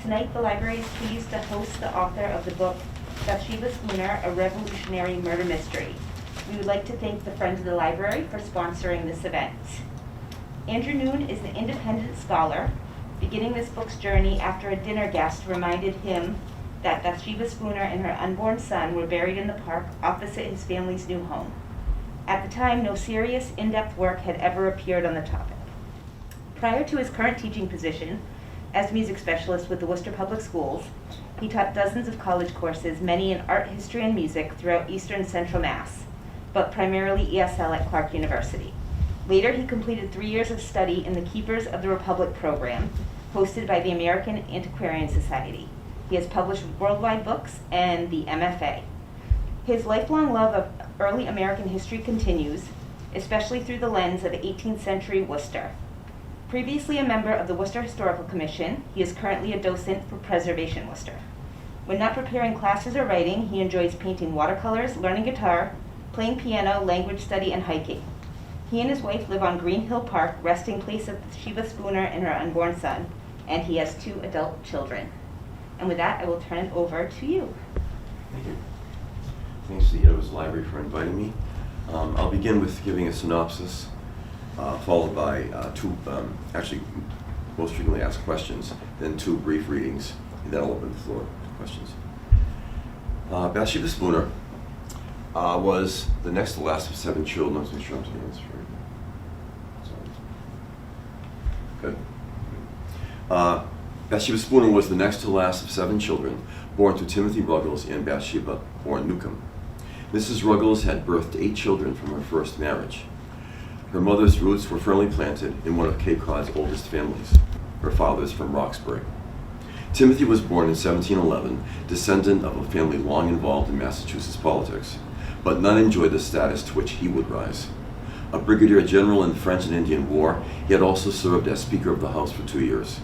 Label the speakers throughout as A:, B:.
A: Tonight, the library is pleased to host the author of the book, Bathsheba Spooner, A Revolutionary Murder Mystery. We would like to thank the Friends of the Library for sponsoring this event. Andrew Noone is an independent scholar, beginning this book's journey after a dinner guest reminded him that Bathsheba Spooner and her unborn son were buried in the park opposite his family's new home. At the time, no serious, in-depth work had ever appeared on the topic. Prior to his current teaching position as music specialist with the Worcester Public Schools, he taught dozens of college courses, many in art, history, and music throughout Eastern and Central Mass, but primarily ESL at Clark University. Later, he completed 3 years of study in the Keepers of the Republic program, hosted by the American Antiquarian Society. He has published worldwide books and the MFA. His lifelong love of early American history continues, especially through the lens of 18th century Worcester. Previously a member of the Worcester Historical Commission, he is currently a docent for Preservation Worcester. When not preparing classes or writing, he enjoys painting watercolors, learning guitar, playing piano, language study, and hiking. He and his wife live on Green Hill Park, resting place of Bathsheba Spooner and her unborn son, and he has 2 adult children. And with that, I will turn it over to you.
B: Thank you. Thanks to the Edwards Library for inviting me. I'll begin with giving a synopsis, followed by 2, actually, most frequently asked questions, then 2 brief readings, and then I'll open the floor to questions. Bathsheba Spooner was the next to last of 7 children. Let's make sure I'm saying this right. Good. Bathsheba Spooner was the next to last of 7 children, born to Timothy Ruggles and Bathsheba born Newcomb. Mrs. Ruggles had birthed 8 children from her first marriage. Her mother's roots were firmly planted in one of Cape Cod's oldest families. Her father's from Roxbury. Timothy was born in 1711, descendant of a family long involved in Massachusetts politics, but none enjoyed the status to which he would rise. A brigadier general in the French and Indian War, he had also served as Speaker of the House for 2 years.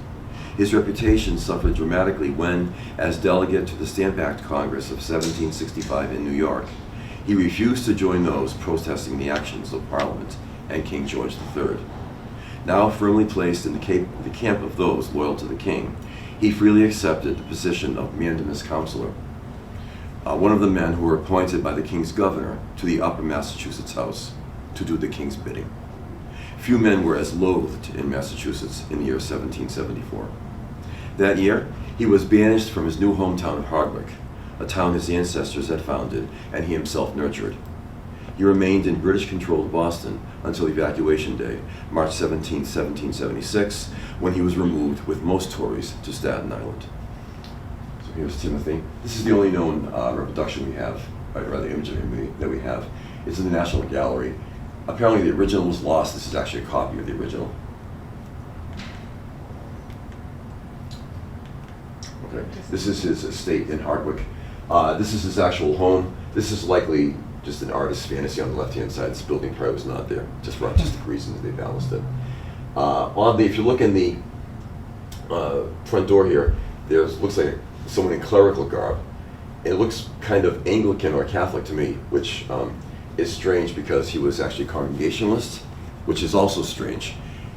B: His reputation suffered dramatically when, as delegate to the Stamp Act Congress of 1765 in New York, he refused to join those protesting the actions of Parliament and King George III. Now firmly placed in the camp of those loyal to the king, he freely accepted the position of mandamus counselor, one of the men who were appointed by the king's governor to the Upper Massachusetts House to do the king's bidding. Few men were as loathed in Massachusetts in the year 1774. That year, he was banished from his new hometown of Hardwick, a town his ancestors had founded and he himself nurtured. He remained in British-controlled Boston until evacuation day, March 17, 1776, when he was removed with most Tories to Staten Island. So here's Timothy. This is the only known reproduction we have, or rather image of him that we have. It's in the National Gallery. Apparently the original was lost. This is actually a copy of the original. Okay. This is his estate in Hardwick. This is his actual home. This is likely just an artist's fantasy on the left-hand side. This building probably was not there, just for artistic reasons they balanced it. If you look in the front door here, looks like someone in clerical garb. It looks kind of Anglican or Catholic to me, which is strange because he was actually Congregationalist, which is also strange.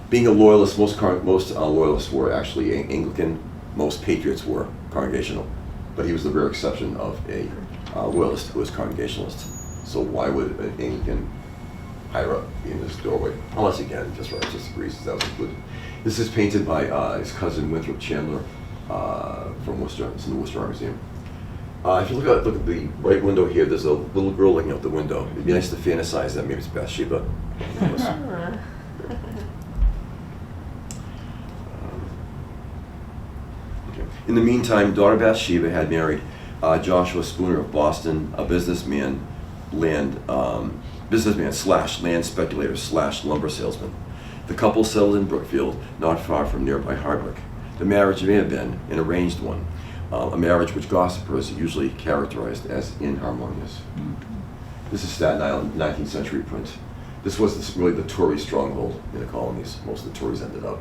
B: Being a loyalist, most loyalists were actually Anglican. Most patriots were Congregational, but he was the rare exception of a loyalist who was Congregationalist. So why would an Anglican higher up be in this doorway? Unless, again, just for artistic reasons, that was included. This is painted by his cousin Winthrop Chandler from Worcester. It's in the Worcester Art Museum. If you look at the right window here, there's a little girl looking out the window. It'd be nice to fantasize that maybe it's Bathsheba. In the meantime, daughter Bathsheba had married Joshua Spooner of Boston, a businessman slash land speculator slash lumber salesman. The couple settled in Brookfield, not far from nearby Hardwick. The marriage may have been an arranged one, a marriage which gossipers usually characterized as inharmonious. This is Staten Island, 19th century print. This was really the Tory stronghold in the colonies. Most of the Tories ended up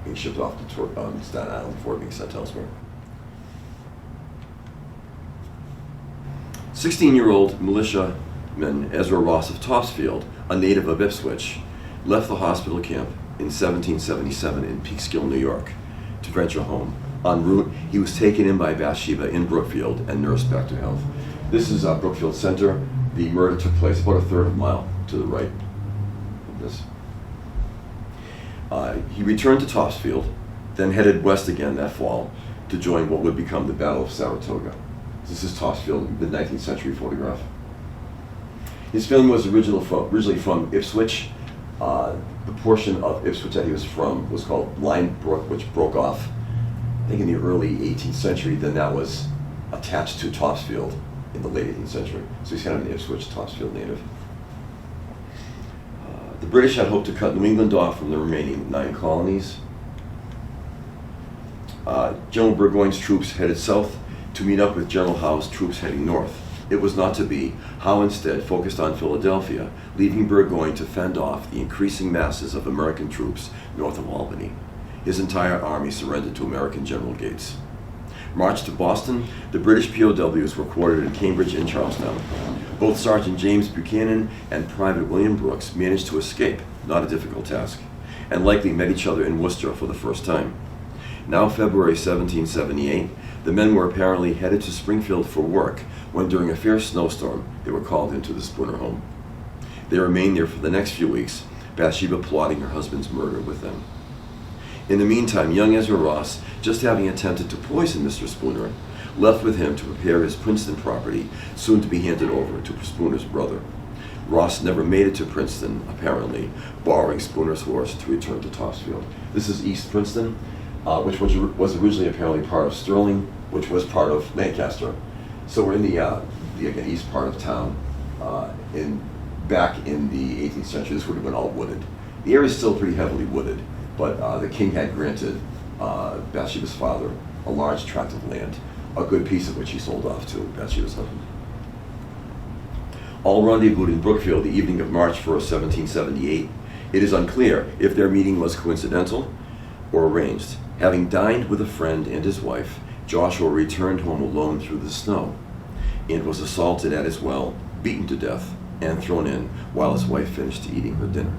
B: being shipped off to Staten Island before being sent elsewhere. 16-year-old militiaman Ezra Ross of Topsfield, a native of Ipswich, left the hospital camp in 1777 in Peekskill, New York, to venture home En route, he was taken in by Bathsheba in Brookfield and nursed back to health. This is Brookfield Center. The murder took place about a third of a mile to the right of this. He returned to Topsfield, then headed west again that fall to join what would become the Battle of Saratoga. This is Topsfield, mid-19th-century photograph. His family was originally from Ipswich. The portion of Ipswich that he was from was called Line Brook, which broke off, I think, in the early 18th century. Then that was attached to Topsfield in the late 18th century. So he's kind of an Ipswich, Topsfield native. The British had hoped to cut New England off from the remaining 9 colonies. General Burgoyne's troops headed south to meet up with General Howe's troops heading north. It was not to be. Howe instead focused on Philadelphia, leaving Burgoyne to fend off the increasing masses of American troops north of Albany. His entire army surrendered to American General Gates. Marched to Boston, the British POWs were quartered in Cambridge and Charlestown. Both Sergeant James Buchanan and Private William Brooks managed to escape, not a difficult task, and likely met each other in Worcester for the first time. Now February 1778, the men were apparently headed to Springfield for work when during a fierce snowstorm they were called into the Spooner home. They remained there for the next few weeks, Bathsheba plotting her husband's murder with them. In the meantime, young Ezra Ross, just having attempted to poison Mr. Spooner, left with him to prepare his Princeton property, soon to be handed over to Spooner's brother. Ross never made it to Princeton, apparently, borrowing Spooner's horse to return to Topsfield. This is East Princeton, which was originally apparently part of Sterling, which was part of Lancaster. So we're in the again, east part of town. Back in the 18th century, this would have been all wooded. The area is still pretty heavily wooded, but the king had granted Bathsheba's father a large tract of land, a good piece of which he sold off to Bathsheba's husband. All rendezvoused in Brookfield the evening of March 1st, 1778. It is unclear if their meeting was coincidental or arranged. Having dined with a friend and his wife, Joshua returned home alone through the snow and was assaulted at his well, beaten to death, and thrown in while his wife finished eating her dinner.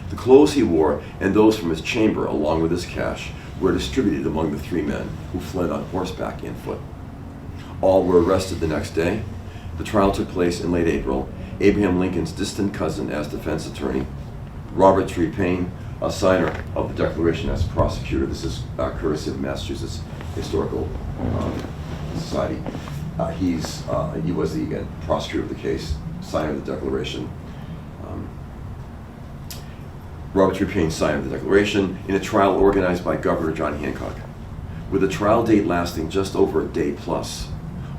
B: The clothes he wore and those from his chamber, along with his cash, were distributed among the 3 men who fled on horseback and foot. All were arrested the next day. The trial took place in late April. Abraham Lincoln's distant cousin as defense attorney, Robert Tree Payne, a signer of the Declaration as prosecutor. This is courtesy of Massachusetts Historical Society. He was the prosecutor of the case, signer of the Declaration. Robert Tree Payne signed the Declaration in a trial organized by Governor John Hancock. With a trial date lasting just over a day plus,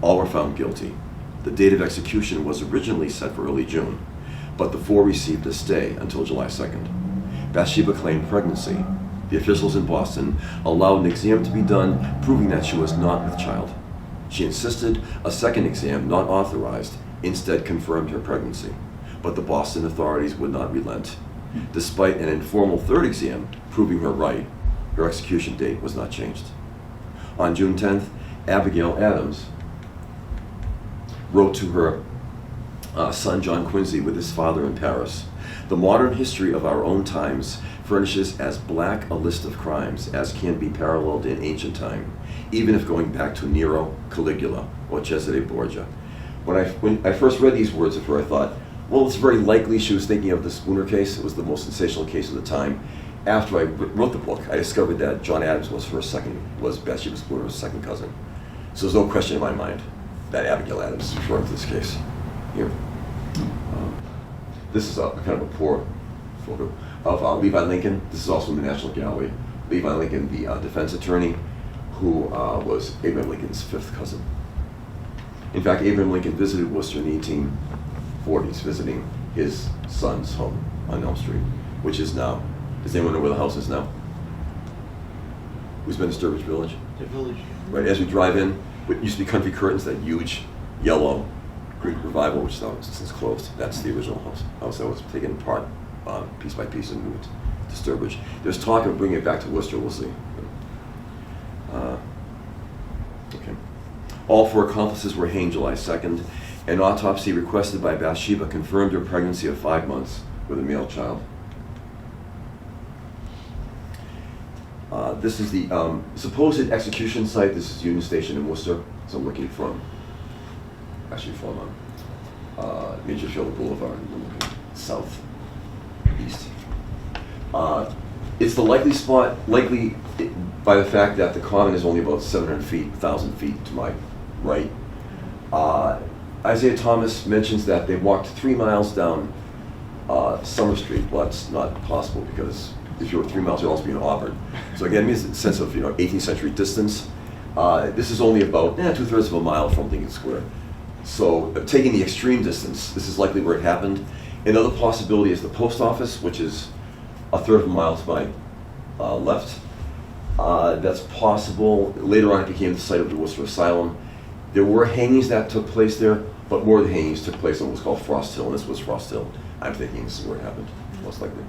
B: all were found guilty. The date of execution was originally set for early June, but the 4 received a stay until July 2nd. Bathsheba claimed pregnancy. The officials in Boston allowed an exam to be done, proving that she was not with child. She insisted a second exam, not authorized, instead confirmed her pregnancy, but the Boston authorities would not relent. Despite an informal third exam proving her right, her execution date was not changed. On June 10th, Abigail Adams wrote to her son John Quincy with his father in Paris. The modern history of our own times furnishes as black a list of crimes as can be paralleled in ancient time, even if going back to Nero, Caligula, or Cesare Borgia. When I first read these words of her, I thought, well, it's very likely she was thinking of the Spooner case. It was the most sensational case of the time. After I wrote the book, I discovered that John Adams was Bathsheba Spooner's second cousin. So there's no question in my mind that Abigail Adams is referring to this case here. This is a kind of a poor photo of Levi Lincoln. This is also in the National Gallery. Levi Lincoln, the defense attorney, who was Abraham Lincoln's 5th cousin. In fact, Abraham Lincoln visited Worcester in the 1840s, visiting his son's home on Elm Street, which is now, does anyone know where the house is now? Who's been to Sturbridge Village?
C: The village.
B: Right, as we drive in, what used to be Country Curtains, that huge yellow Greek Revival, which is now since closed. That's the original house that was taken apart piece by piece and moved to Sturbridge. There's talk of bringing it back to Worcester, we'll see. Okay. All 4 accomplices were hanged July 2nd. An autopsy requested by Bathsheba confirmed her pregnancy of 5 months with a male child. This is the supposed execution site. This is Union Station in Worcester. So I'm looking from, actually from Major Field Boulevard. I'm looking south, east. It's the likely spot, likely by the fact that the common is only about 700 feet, 1,000 feet to my right. Isaiah Thomas mentions that they walked 3 miles down Summer Street. Well, that's not possible because if you were 3 miles, you'd also be in Auburn. So again, it means a sense of 18th century distance. This is only about 2/3 of a mile from Lincoln Square. So taking the extreme distance, this is likely where it happened. Another possibility is the post office, which is 1/3 of a mile to my left. That's possible. Later on, it became the site of the Worcester Asylum. There were hangings that took place there, but more of the hangings took place on what was called Frost Hill, and this was Frost Hill. I'm thinking this is where it happened, most likely.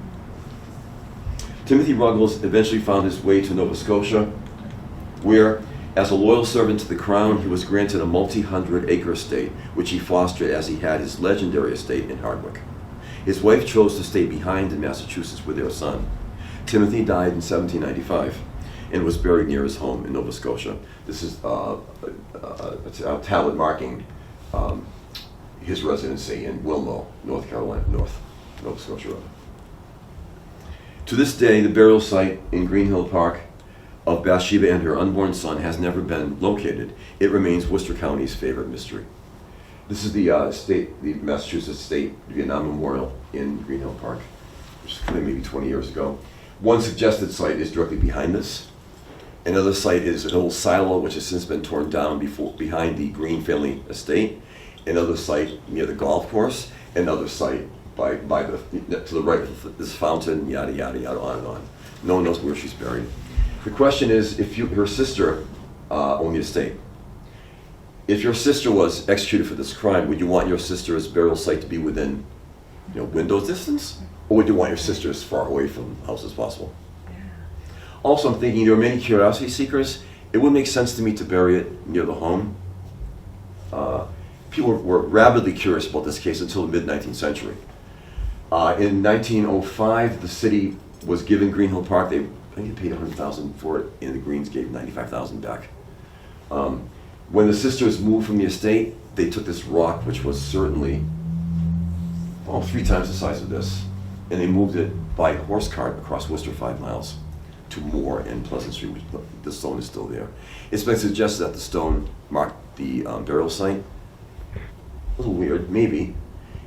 B: Timothy Ruggles eventually found his way to Nova Scotia, where, as a loyal servant to the crown, he was granted a multi-hundred-acre estate, which he fostered as he had his legendary estate in Hardwick. His wife chose to stay behind in Massachusetts with their son. Timothy died in 1795 and was buried near his home in Nova Scotia. This is a tablet marking his residency in Wilmot, North Carolina, Nova Scotia. To this day, the burial site in Green Hill Park of Bathsheba and her unborn son has never been located. It remains Worcester County's favorite mystery. This is the Massachusetts State Vietnam Memorial in Green Hill Park, which is maybe 20 years ago. One suggested site is directly behind this. Another site is an old silo, which has since been torn down behind the Green family estate. Another site near the golf course. Another site to the right of this fountain, yada, yada, yada, on and on. No one knows where she's buried. The question is, if her sister owned the estate, if your sister was executed for this crime, would you want your sister's burial site to be within, window distance? Or would you want your sister as far away from the house as possible? Also, I'm thinking there are many curiosity seekers. It would make sense to me to bury it near the home. People were rabidly curious about this case until the mid-19th century. In 1905, the city was given Green Hill Park. I think they paid $100,000 for it, and the Greens gave $95,000 back. When the sisters moved from the estate, they took this rock, which was certainly 3 times the size of this, and they moved it by horse cart across Worcester 5 miles to Moore and Pleasant Street, which the stone is still there. It's been suggested that the stone marked the burial site. A little weird, maybe.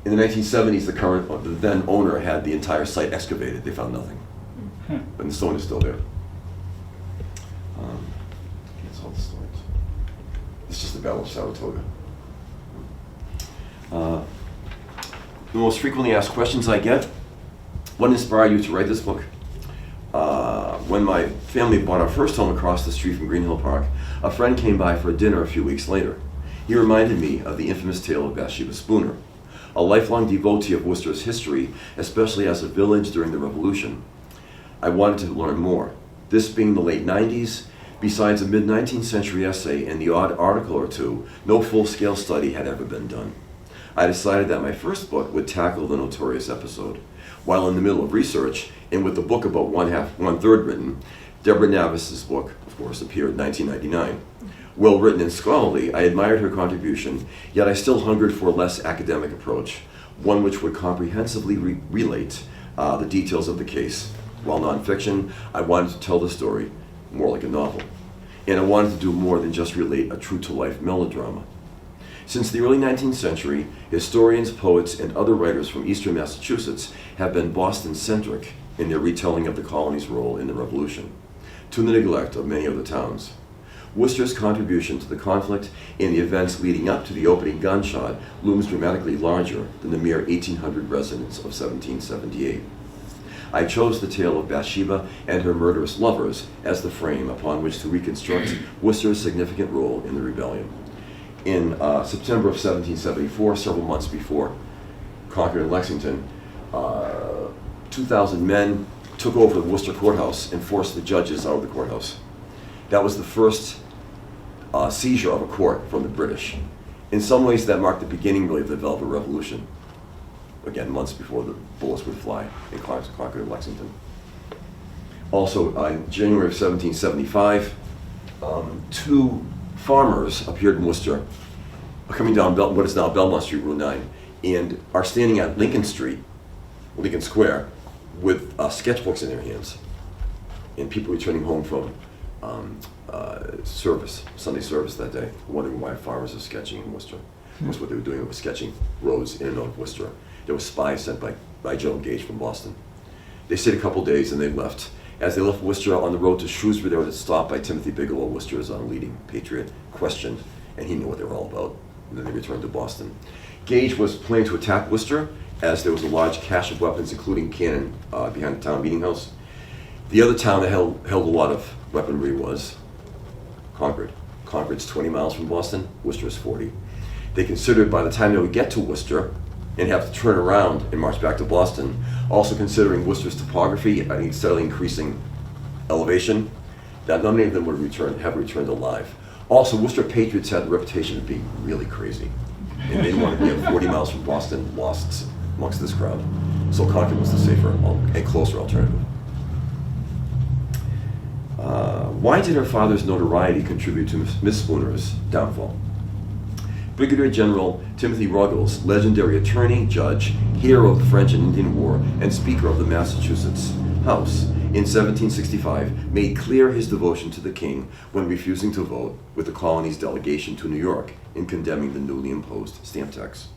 B: In the 1970s, the then owner had the entire site excavated. They found nothing. But the stone is still there. That's all the stories. It's just the Battle of Saratoga. The most frequently asked questions I get: what inspired you to write this book? When my family bought our first home across the street from Green Hill Park, a friend came by for dinner a few weeks later. He reminded me of the infamous tale of Bathsheba Spooner. A lifelong devotee of Worcester's history, especially as a village during the Revolution, I wanted to learn more. This being the late 90s, besides a mid-19th century essay and the odd article or two, no full-scale study had ever been done. I decided that my first book would tackle the notorious episode. While in the middle of research, and with the book about one-third written, Deborah Navis's book, of course, appeared in 1999. Well written and scholarly, I admired her contribution, yet I still hungered for a less academic approach, one which would comprehensively relate the details of the case. While nonfiction, I wanted to tell the story more like a novel. And I wanted to do more than just relate a true-to-life melodrama. Since the early 19th century, historians, poets, and other writers from eastern Massachusetts have been Boston-centric in their retelling of the colony's role in the Revolution, to the neglect of many other towns. Worcester's contribution to the conflict and the events leading up to the opening gunshot looms dramatically larger than the mere 1,800 residents of 1778. I chose the tale of Bathsheba and her murderous lovers as the frame upon which to reconstruct Worcester's significant role in the rebellion. In September of 1774, several months before Concord and Lexington, 2,000 men took over the Worcester courthouse and forced the judges out of the courthouse. That was the first seizure of a court from the British. In some ways, that marked the beginning, really, of the Velvet Revolution. Again, months before the bullets would fly in Concord and Lexington. Also, in January of 1775, two farmers appeared in Worcester, coming down what is now Belmont Street, Route 9, and are standing at Lincoln Square, with sketchbooks in their hands, and people returning home from Sunday service that day, wondering why farmers are sketching in Worcester. That's what they were doing, was sketching roads in and out of Worcester. There were spies sent by General Gage from Boston. They stayed a couple days and they left. As they left Worcester on the road to Shrewsbury, they were stopped by Timothy Bigelow, Worcester's leading patriot, questioned, and he knew what they were all about. And then they returned to Boston. Gage was planning to attack Worcester, as there was a large cache of weapons, including cannon, behind the town meeting house. The other town that held a lot of weaponry was Concord. Concord's 20 miles from Boston, Worcester is 40. They considered by the time they would get to Worcester and have to turn around and march back to Boston, also considering Worcester's topography and steadily increasing elevation, that not many of them would have returned alive. Also, Worcester patriots had the reputation of being really crazy, and they didn't want to be 40 miles from Boston lost amongst this crowd. So Concord was the safer and closer alternative. Why did her father's notoriety contribute to Miss Spooner's downfall? Brigadier General Timothy Ruggles, legendary attorney, judge, hero of the French and Indian War, and Speaker of the Massachusetts House, in 1765 made clear his devotion to the king when refusing to vote with the colony's delegation to New York in condemning the newly imposed stamp tax.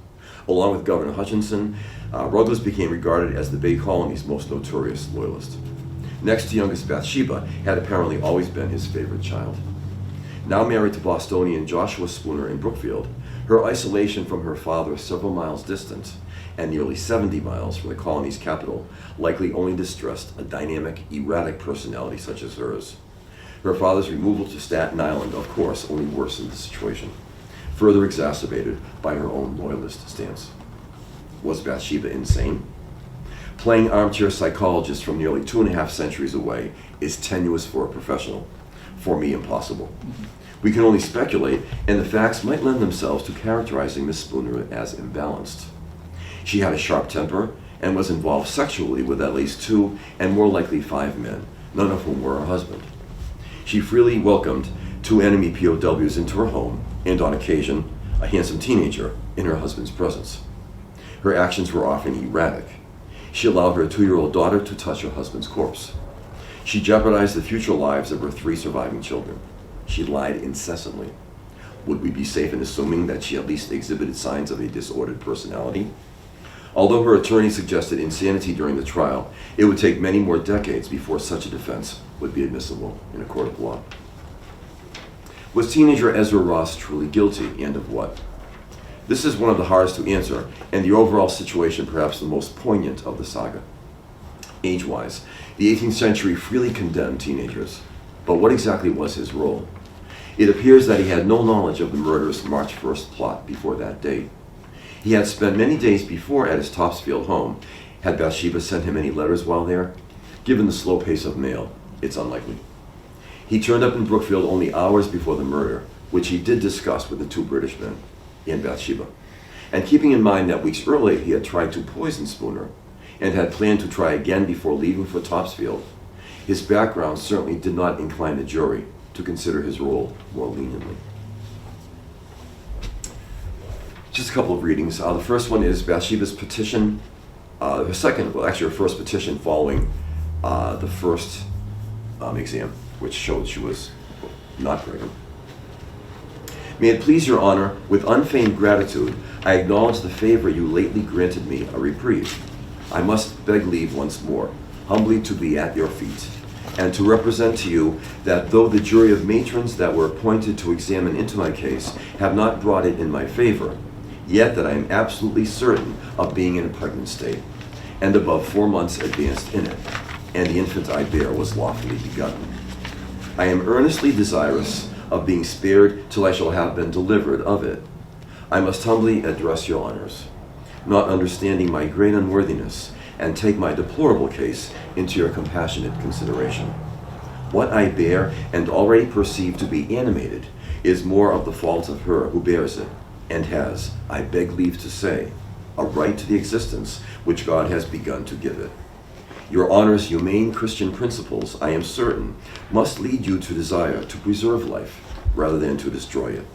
B: Along with Governor Hutchinson, Ruggles became regarded as the Bay Colony's most notorious loyalist. Next to youngest Bathsheba had apparently always been his favorite child. Now married to Bostonian Joshua Spooner in Brookfield, her isolation from her father several miles distant and nearly 70 miles from the colony's capital likely only distressed a dynamic, erratic personality such as hers. Her father's removal to Staten Island, of course, only worsened the situation, further exacerbated by her own loyalist stance. Was Bathsheba insane? Playing armchair psychologist from nearly 2.5 centuries away is tenuous for a professional. For me, impossible. We can only speculate, and the facts might lend themselves to characterizing Miss Spooner as imbalanced. She had a sharp temper and was involved sexually with at least 2 and more likely 5 men, none of whom were her husband. She freely welcomed 2 enemy POWs into her home, and on occasion, a handsome teenager in her husband's presence. Her actions were often erratic. She allowed her 2-year-old daughter to touch her husband's corpse. She jeopardized the future lives of her 3 surviving children. She lied incessantly. Would we be safe in assuming that she at least exhibited signs of a disordered personality? Although her attorney suggested insanity during the trial, it would take many more decades before such a defense would be admissible in a court of law. Was teenager Ezra Ross truly guilty, and of what? This is one of the hardest to answer, and the overall situation perhaps the most poignant of the saga. Age-wise, the 18th century freely condemned teenagers, but what exactly was his role? It appears that he had no knowledge of the murderous March 1st plot before that date. He had spent many days before at his Topsfield home. Had Bathsheba sent him any letters while there? Given the slow pace of mail, it's unlikely. He turned up in Brookfield only hours before the murder, which he did discuss with the 2 British men and Bathsheba. And keeping in mind that weeks earlier he had tried to poison Spooner and had planned to try again before leaving for Topsfield, his background certainly did not incline the jury to consider his role more leniently. Just a couple of readings. The first one is Bathsheba's petition, her first petition following the first exam, which showed she was not pregnant. May it please your honor, with unfeigned gratitude, I acknowledge the favor you lately granted me a reprieve. I must beg leave once more, humbly to be at your feet, and to represent to you that though the jury of matrons that were appointed to examine into my case have not brought it in my favor, yet that I am absolutely certain of being in a pregnant state, and above 4 months advanced in it, and the infant I bear was lawfully begotten. I am earnestly desirous of being spared till I shall have been delivered of it. I must humbly address your honors, not understanding my great unworthiness, and take my deplorable case into your compassionate consideration. What I bear and already perceive to be animated is more of the fault of her who bears it, and has, I beg leave to say, a right to the existence which God has begun to give it. Your Honor's humane Christian principles, I am certain, must lead you to desire to preserve life rather than to destroy it.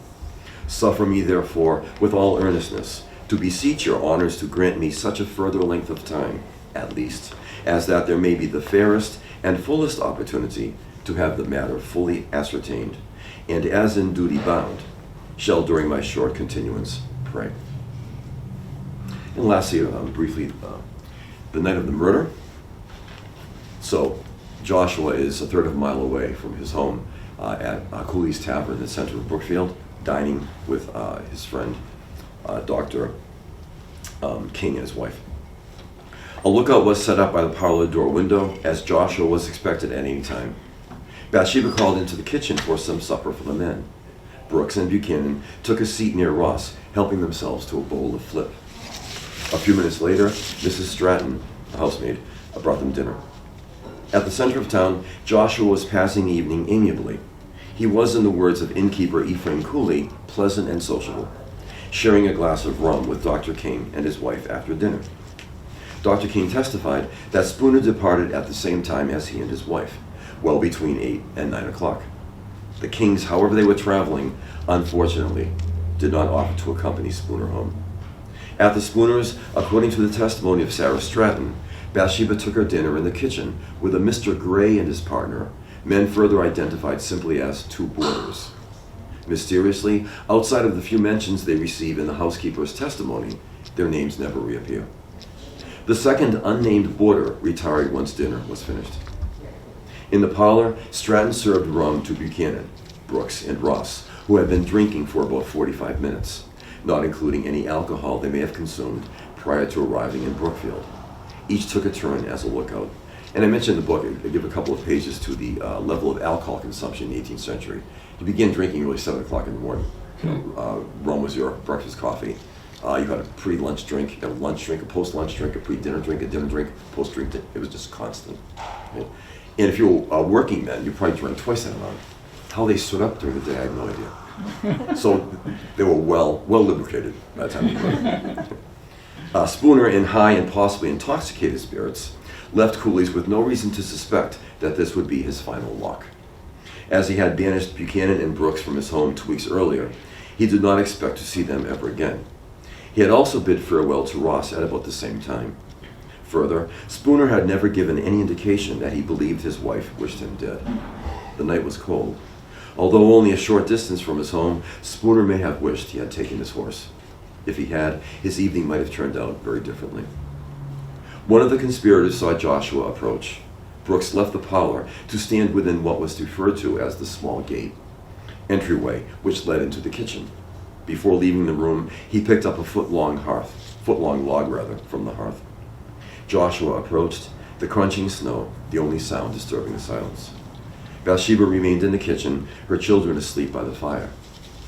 B: Suffer me, therefore, with all earnestness, to beseech your Honors to grant me such a further length of time, at least, as that there may be the fairest and fullest opportunity to have the matter fully ascertained, and as in duty bound, shall during my short continuance pray. And lastly, briefly, the night of the murder. So Joshua is a third of a mile away from his home at Cooley's Tavern in the center of Brookfield, dining with his friend, Dr. King and his wife. A lookout was set up by the parlor door window, as Joshua was expected at any time. Bathsheba called into the kitchen for some supper for the men. Brooks and Buchanan took a seat near Ross, helping themselves to a bowl of flip. A few minutes later, Mrs. Stratton, the housemaid, brought them dinner. At the center of town, Joshua was passing the evening amiably. He was, in the words of innkeeper Ephraim Cooley, pleasant and sociable, sharing a glass of rum with Dr. King and his wife after dinner. Dr. King testified that Spooner departed at the same time as he and his wife, well between 8 and 9 o'clock. The Kings, however they were traveling, unfortunately, did not offer to accompany Spooner home. At the Spooners, according to the testimony of Sarah Stratton, Bathsheba took her dinner in the kitchen with a Mr. Gray and his partner, men further identified simply as two boarders. Mysteriously, outside of the few mentions they receive in the housekeeper's testimony, their names never reappear. The second unnamed boarder retired once dinner was finished. In the parlor, Stratton served rum to Buchanan, Brooks, and Ross, who had been drinking for about 45 minutes, not including any alcohol they may have consumed prior to arriving in Brookfield. Each took a turn as a lookout. And I mentioned in the book, I give a couple of pages to the level of alcohol consumption in the 18th century. You began drinking really 7 o'clock in the morning. Rum was your breakfast coffee. You had a pre-lunch drink, a lunch drink, a post-lunch drink, a pre-dinner drink, a dinner drink, post-drink. It was just constant. Right? And if you were working men, you probably drank twice that amount. How they stood up during the day, I have no idea. So they were well lubricated by the time you were. Spooner, in high and possibly intoxicated spirits, left Cooley's with no reason to suspect that this would be his final lock. As he had banished Buchanan and Brooks from his home 2 weeks earlier, he did not expect to see them ever again. He had also bid farewell to Ross at about the same time. Further, Spooner had never given any indication that he believed his wife wished him dead. The night was cold. Although only a short distance from his home, Spooner may have wished he had taken his horse. If he had, his evening might have turned out very differently. One of the conspirators saw Joshua approach. Brooks left the parlor to stand within what was referred to as the small gate, entryway which led into the kitchen. Before leaving the room, he picked up a foot-long log from the hearth. Joshua approached, the crunching snow, the only sound disturbing the silence. Bathsheba remained in the kitchen, her children asleep by the fire.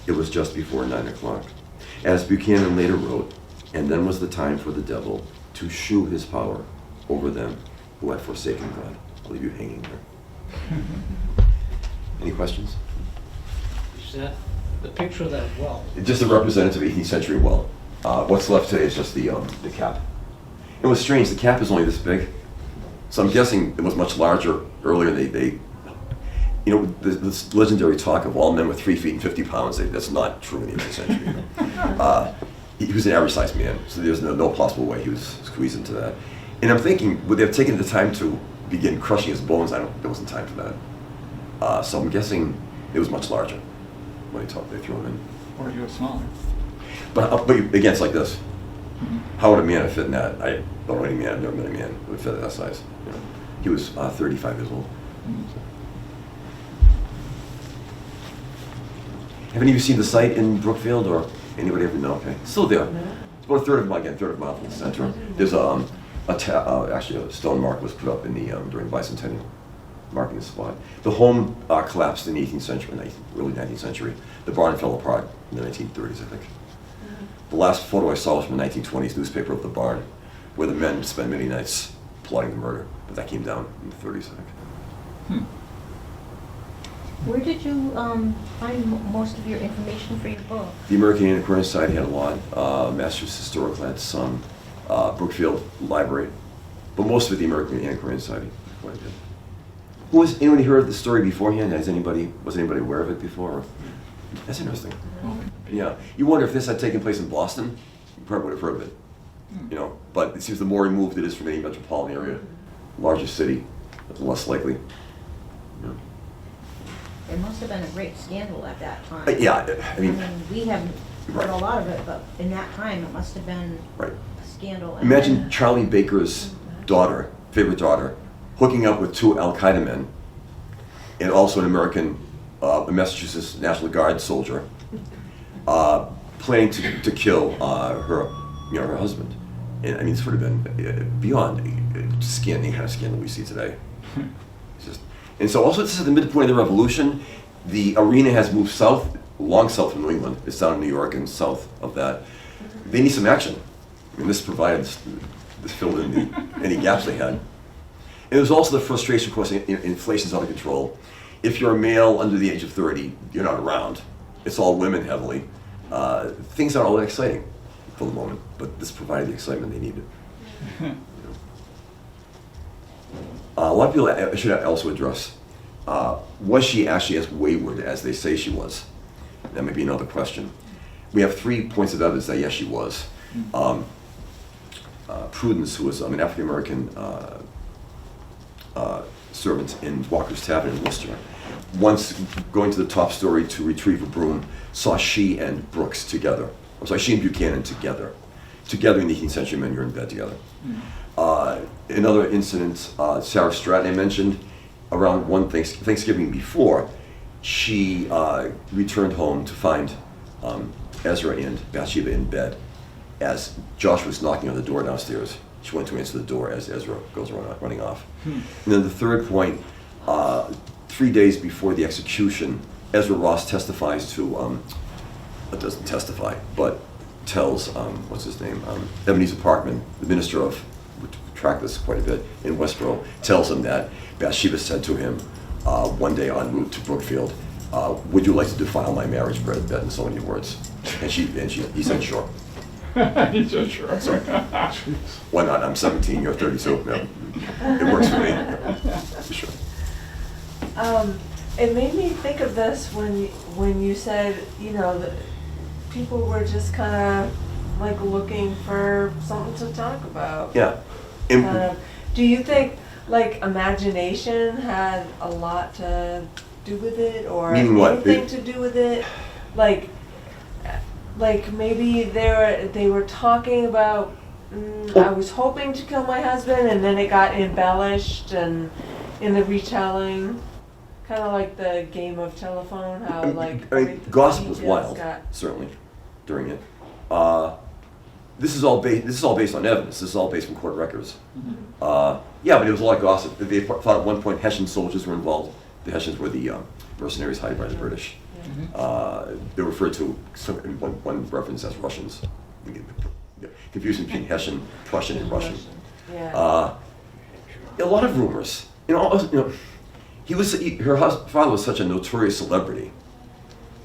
B: It was just before 9 o'clock. As Buchanan later wrote, and then was the time for the devil to shew his power over them who had forsaken God. I'll leave you hanging there. Any questions?
C: Is that the picture of that well?
B: Just a representative 18th century well. What's left today is just the cap. It was strange, the cap is only this big. So I'm guessing it was much larger earlier. They you know, this legendary talk of all men with 3 feet and 50 pounds, that's not true in the 18th century. He was an average sized man, so there's no possible way he was squeezed into that. And I'm thinking, would they have taken the time to begin crushing his bones? There wasn't time for that. So I'm guessing it was much larger when they threw him in.
D: Or you were smaller.
B: But again, it's like this. How would a man have fit in that? I don't know any man, I've never met a man who would fit that size. You know, he was 35 years old. So. Have any of you seen the site in Brookfield, or anybody ever know? Okay, still there. It's about a third of a mile from the center. There's actually a stone mark was put up in the during the bicentennial, marking the spot. The home collapsed in the 18th century, early 19th century. The barn fell apart in the 1930s, I think. The last photo I saw was from the 1920s newspaper of the barn, where the men spent many nights plotting the murder, but that came down in the 30s, I think.
E: Where did you find most of your information for your book?
B: The American Antiquarian Society had a lot. Massachusetts Historical had some. Brookfield Library but most of it the American Antiquarian Society. Quite a bit. Anybody heard the story beforehand? Was anybody aware of it before? That's interesting. Yeah, you wonder if this had taken place in Boston, you probably would have heard of it. You know, but it seems the more removed it is from any metropolitan area, larger city, the less likely. Yeah.
E: It must have been a great scandal at that time.
B: Yeah, I mean,
E: we haven't heard a lot of it, but in that time, it must have been
B: right.
E: a scandal.
B: Imagine Charlie Baker's daughter, favorite daughter, hooking up with 2 Al-Qaeda men, and also an American, a Massachusetts National Guard soldier, planning to kill her husband. And I mean, this would have been beyond any kind of scandal we see today. It's just, and so also this is the midpoint of the revolution. The arena has moved south, long south from New England. It's down in New York and south of that. They need some action. I mean, this provides, this filled in any gaps they had. And it was also the frustration, of course, inflation's out of control. If you're a male under the age of 30, you're not around. It's all women heavily. Things aren't all that exciting for the moment, but this provided the excitement they needed. A lot of people I should also address, was she actually as wayward as they say she was? That may be another question. We have 3 points of evidence that yes, she was. Prudence, who was an African-American servant in Walker's Tavern in Worcester, once going to the top story to retrieve a broom, saw she and Brooks together. I'm sorry, she and Buchanan together. Together in the 18th century, men were in bed together. Another incident, Sarah Stratton I mentioned, around one Thanksgiving before, she returned home to find Ezra and Bathsheba in bed as Josh was knocking on the door downstairs. She went to answer the door as Ezra goes running off. And then the third point, 3 days before the execution, Ezra Ross testifies to, doesn't testify, but tells, what's his name, Ebenezer Parkman, the minister of, we track this quite a bit, in Westboro, tells him that Bathsheba said to him one day en route to Brookfield, would you like to defile my marriage bed in so many words? And he said, sure.
D: He said, sure.
B: So, why not? I'm 17, you're 32. Yeah. It works for me. Sure.
F: It made me think of this when you said, that people were just kind of like looking for something to talk about.
B: Yeah.
F: Do you think like imagination had a lot to do with it, or
B: Meaning what?
F: anything to do with it? Like maybe they were talking about. I was hoping to kill my husband, and then it got embellished and in the retelling. Kind of like the game of telephone, how like
B: gossip was
F: details
B: wild, certainly, during it. This is all based on evidence. This is all based on court records. Yeah, but it was a lot of gossip. They thought at one point Hessian soldiers were involved. The Hessians were the mercenaries hired by the British. They were referred to in one reference as Russians. Confusing between Hessian, Prussian, and Russian.
F: Yeah.
B: A lot of rumors. Her father was such a notorious celebrity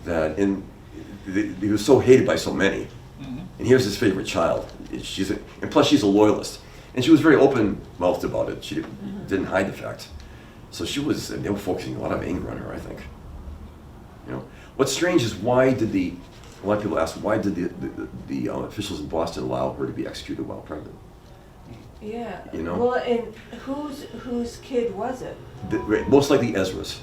B: that he was so hated by so many. And here's his favorite child. And plus she's a loyalist. And she was very open-mouthed about it. She didn't hide the fact. So they were focusing a lot of anger on her, I think. What's strange is a lot of people ask, why did the officials in Boston allow her to be executed while pregnant?
F: Yeah.
B: You know?
F: Well, and whose kid was it?
B: Most likely Ezra's.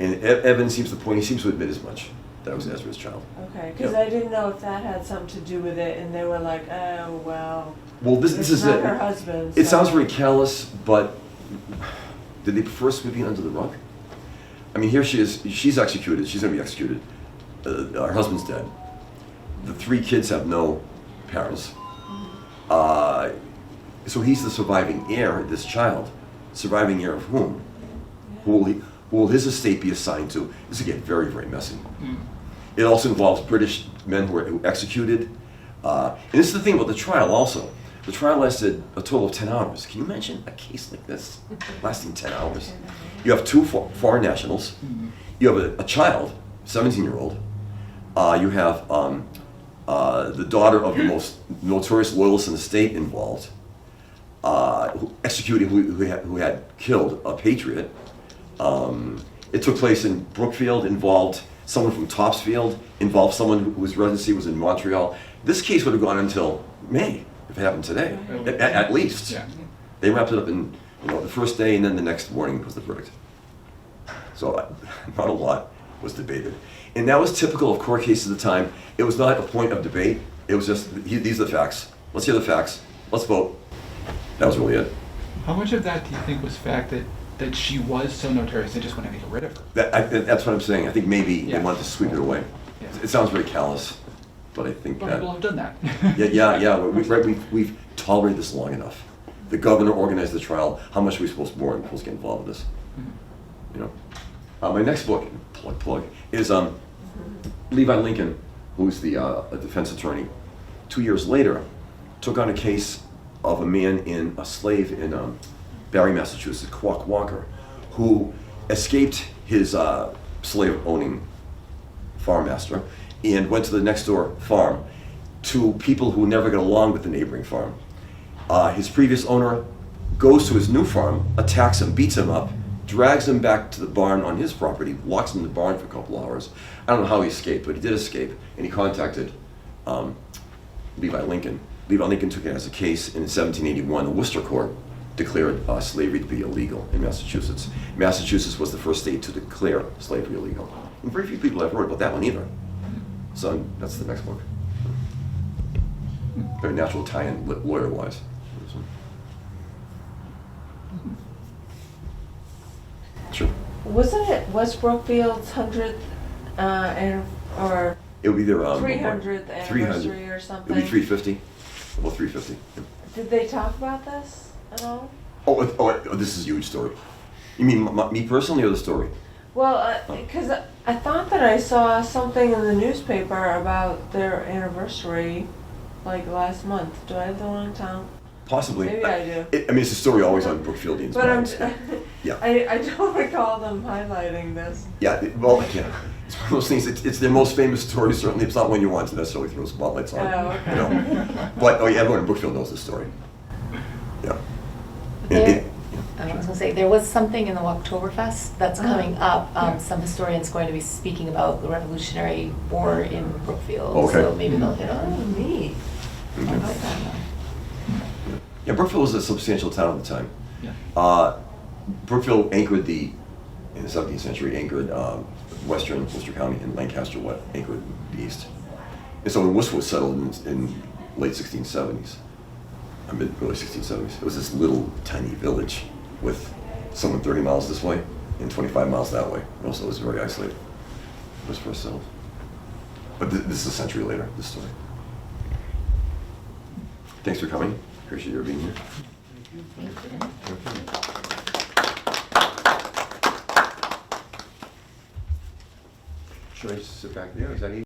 B: And Evan seems to admit as much. That was Ezra's child.
F: Okay, because I didn't know if that had something to do with it, and they were like, oh, well,
B: this is
F: not
B: it.
F: her husband.
B: It
F: so.
B: sounds very callous, but did they prefer sweeping under the rug? I mean, here she is. She's executed. She's going to be executed. Her husband's dead. The 3 kids have no parents. So he's the surviving heir, this child. Surviving heir of whom? Who will his estate be assigned to? This will get very, very messy. It also involves British men who executed. And this is the thing about the trial also. The trial lasted a total of 10 hours. Can you imagine a case like this lasting 10 hours? You have 2 foreign nationals. You have a child, 17-year-old. You have the daughter of the most notorious loyalist in the state involved. executed who had killed a patriot. It took place in Brookfield, involved someone from Topsfield, involved someone whose residency was in Montreal. This case would have gone until May, if it happened today, at least.
D: Yeah.
B: They wrapped it up in the first day, and then the next morning was the verdict. So not a lot was debated. And that was typical of court cases at the time. It was not a point of debate. It was just, these are the facts. Let's hear the facts. Let's vote. That was really it.
D: How much of that do you think was fact that she was so notorious they just wanted to get rid of her?
B: That's what I'm saying. I think maybe they
D: Yeah.
B: wanted to sweep it away.
D: Yeah.
B: It sounds very callous, but I think
D: Well, people have done that.
B: yeah. We've tolerated this long enough. The governor organized the trial. How much are we supposed to get involved with this?
D: Mhm.
B: You know. My next book, plug, is Levi Lincoln, who's the a defense attorney. 2 years later, took on a case of a man a slave in Barre, Massachusetts, Quack Walker, who escaped his slave-owning farm master and went to the next door farm to people who never got along with the neighboring farm. His previous owner goes to his new farm, attacks him, beats him up, drags him back to the barn on his property, locks him in the barn for a couple hours. I don't know how he escaped, but he did escape, and he contacted Levi Lincoln. Levi Lincoln took it as a case in 1781. The Worcester Court declared slavery to be illegal in Massachusetts. Massachusetts was the first state to declare slavery illegal. And very few people have heard about that one either. So that's the next book. Very natural tie-in lawyer-wise. Sure.
F: Wasn't it West Brookfield's 100th or
B: It would be their
F: 300th anniversary or something?
B: It would be 350. About 350. Yeah.
F: Did they talk about this at all?
B: Oh, this is a huge story. You mean me personally or the story?
F: Well, because I thought that I saw something in the newspaper about their anniversary, like last month. Do I have the wrong town?
B: Possibly.
F: Maybe I do.
B: I mean, it's a story always on Brookfieldians'
F: But
B: minds. Yeah.
F: I don't recall them highlighting this.
B: Yeah, well, yeah. It's one of those things, it's their most famous story, certainly. It's not one you want to necessarily throw spotlights on.
F: Oh, okay.
B: You know? But, everyone in Brookfield knows the story. Yeah.
G: There, I was gonna say, there was something in the Oktoberfest that's coming up.
D: Yeah.
G: Some historian's going to be speaking about the Revolutionary War in Brookfield.
B: Okay.
G: So maybe they'll hit on
F: Oh,
G: it.
F: neat.
B: Okay. Yeah, Brookfield was a substantial town at the time.
D: Yeah.
B: Brookfield anchored in the 17th century, anchored Worcester County, and Lancaster anchored the east. And so when Worcester was settled in late 1670s, early 1670s, it was this little tiny village with someone 30 miles this way and 25 miles that way. Also, it was very isolated. It was first settled. But this is a century later, this story. Thanks for coming. Appreciate your being here. Should I sit back there? Is that easy?